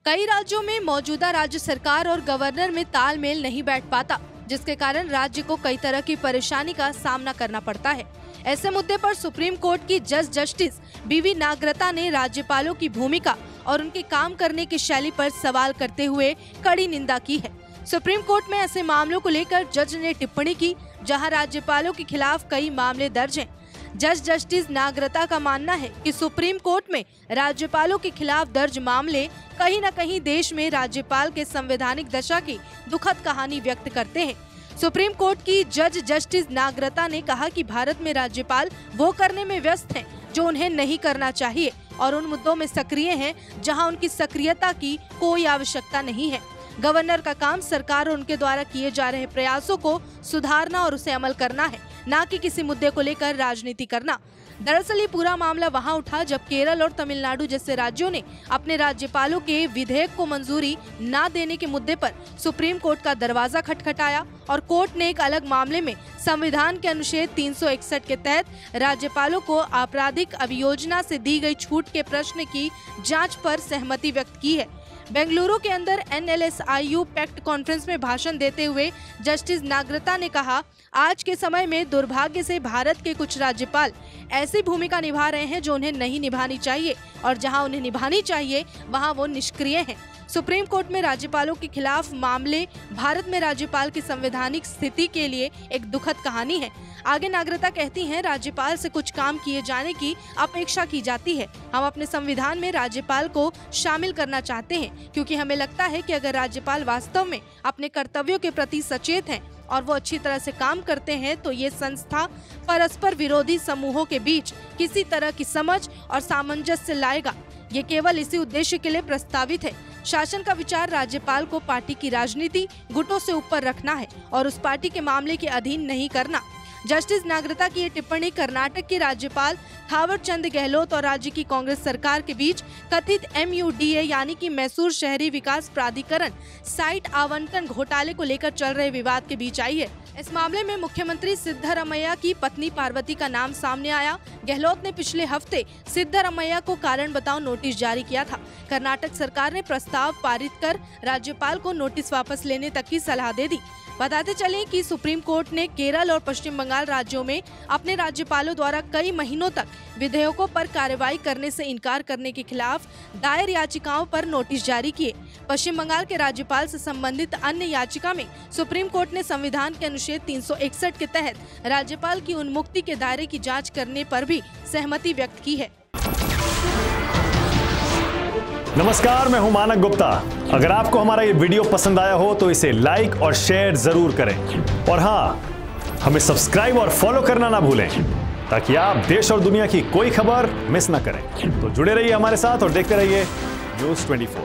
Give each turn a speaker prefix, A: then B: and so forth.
A: कई राज्यों में मौजूदा राज्य सरकार और गवर्नर में तालमेल नहीं बैठ पाता, जिसके कारण राज्य को कई तरह की परेशानी का सामना करना पड़ता है। ऐसे मुद्दे पर सुप्रीम कोर्ट की जज जस्टिस बीवी नागरता ने राज्यपालों की भूमिका और उनके काम करने की शैली पर सवाल करते हुए कड़ी निंदा की है। सुप्रीम कोर्ट में ऐसे मामलों को लेकर जज ने टिप्पणी की, जहां राज्यपालों के खिलाफ कई मामले दर्ज हैं। जज जस्टिस नागरता का मानना है कि सुप्रीम कोर्ट में राज्यपालों के खिलाफ दर्ज मामले कहीं न कहीं देश में राज्यपाल के संवैधानिक दशा की दुखद कहानी व्यक्त करते हैं। सुप्रीम कोर्ट की जज जस्टिस नागरता ने कहा कि भारत में राज्यपाल वो करने में व्यस्त हैं जो उन्हें नहीं करना चाहिए और उन मुद्दों में सक्रिय हैं जहां उनकी सक्रियता की कोई आवश्यकता नहीं है। गवर्नर का काम सरकार और उनके द्वारा किए जा रहे प्रयासों को सुधारना और उसे अमल करना है, न कि किसी मुद्दे को लेकर राजनीति करना। दरअसल ये पूरा मामला वहां उठा जब केरल और तमिलनाडु जैसे राज्यों ने अपने राज्यपालों के विधेयक को मंजूरी न देने के मुद्दे पर सुप्रीम कोर्ट का दरवाजा खटखटाया और कोर्ट ने एक अलग मामले में संविधान के अनुच्छेद 361 के तहत राज्यपालों को आपराधिक अभियोजना से दी गई छूट के प्रश्न की जांच पर सहमति व्यक्त की है। बेंगलुरु के अंदर NLSIU पैक्ट कॉन्फ्रेंस में भाषण देते हुए जस्टिस नागरता ने कहा, आज के समय में दुर्भाग्य से भारत के कुछ राज्यपाल ऐसी भूमिका निभा रहे हैं जो उन्हें नहीं निभानी चाहिए और जहां उन्हें निभानी चाहिए वहां वो निष्क्रिय हैं। सुप्रीम कोर्ट में राज्यपालों के खिलाफ मामले भारत में राज्यपाल की संवैधानिक स्थिति के लिए एक दुखद कहानी है। आगे नागरता कहती हैं, राज्यपाल से कुछ काम किए जाने की अपेक्षा की जाती है। हम अपने संविधान में राज्यपाल को शामिल करना चाहते हैं क्योंकि हमें लगता है कि अगर राज्यपाल वास्तव में अपने कर्तव्यों के प्रति सचेत हैं और वो अच्छी तरह से काम करते हैं तो ये संस्था परस्पर विरोधी समूहों के बीच किसी तरह की समझ और सामंजस्य लाएगा। ये केवल इसी उद्देश्य के लिए प्रस्तावित है। शासन का विचार राज्यपाल को पार्टी की राजनीति गुटों से ऊपर रखना है और उस पार्टी के मामले के अधीन नहीं करना। जस्टिस नागरता की ये टिप्पणी कर्नाटक के राज्यपाल थावर चंद गहलोत और राज्य की कांग्रेस सरकार के बीच कथित MUDA यानी कि मैसूर शहरी विकास प्राधिकरण साइट आवंटन घोटाले को लेकर चल रहे विवाद के बीच आई है। इस मामले में मुख्यमंत्री सिद्धरमैया की पत्नी पार्वती का नाम सामने आया। गहलोत ने पिछले हफ्ते सिद्धरमैया को कारण बताओ नोटिस जारी किया था। कर्नाटक सरकार ने प्रस्ताव पारित कर राज्यपाल को नोटिस वापस लेने तक की सलाह दे दी। बताते चलें कि सुप्रीम कोर्ट ने केरल और पश्चिम बंगाल राज्यों में अपने राज्यपालों द्वारा कई महीनों तक विधेयकों पर कार्रवाई करने से इनकार करने के खिलाफ दायर याचिकाओं पर नोटिस जारी किए। पश्चिम बंगाल के राज्यपाल से संबंधित अन्य याचिका में सुप्रीम कोर्ट ने संविधान के अनुच्छेद 361 के तहत राज्यपाल की उन्मुक्ति के दायरे की जाँच करने पर भी सहमति व्यक्त की है।
B: नमस्कार, मैं हूं मानक गुप्ता। अगर आपको हमारा ये वीडियो पसंद आया हो तो इसे लाइक और शेयर जरूर करें और हाँ, हमें सब्सक्राइब और फॉलो करना ना भूलें ताकि आप देश और दुनिया की कोई खबर मिस ना करें। तो जुड़े रहिए हमारे साथ और देखते रहिए News 24।